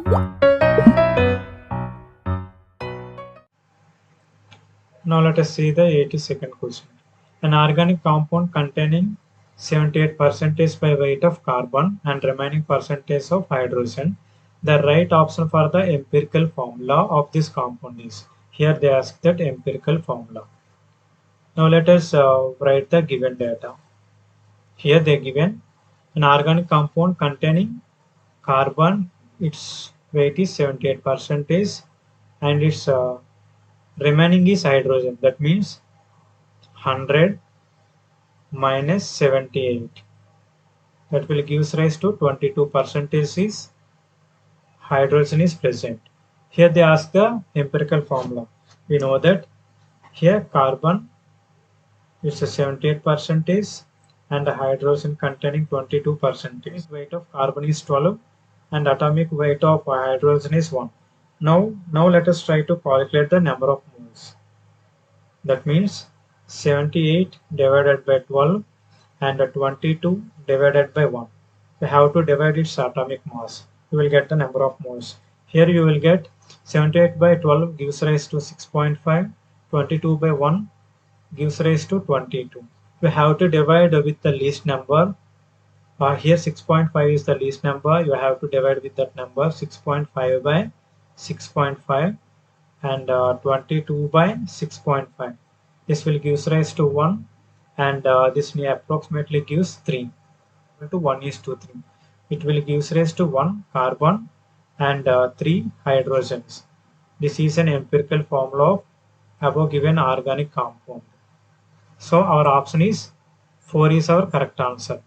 Now let us see the 82nd question. An organic compound containing 78% by weight of carbon and remaining percentage of hydrogen. The right option for the empirical formula of this compound is. Here they ask that empirical formula. Now let us write the given data. Here they given an organic compound containing carbon, its weight is 78% and its remaining is hydrogen. That means 100 minus 78. That will give rise to 22% is hydrogen is present. Here they ask the empirical formula. We know that here carbon is a 78% and the hydrogen containing 22%. Weight of carbon is 12 and atomic weight of hydrogen is 1. Now let us try to calculate the number of moles. That means 78 divided by 12 and 22 divided by 1. We have to divide its atomic mass. You will get the number of moles. Here you will get 78 by 12 gives rise to 6.5, 22 by 1 gives rise to 22. We have to divide with the least number. Here 6.5 is the least number. You have to divide with that number 6.5 by 6.5 and 22 by 6.5. This will give rise to 1 and this approximately gives 3. To 1 is to 3. It will give rise to 1 carbon and 3 hydrogens. This is an empirical formula of above given organic compound. So our option is 4 is our correct answer.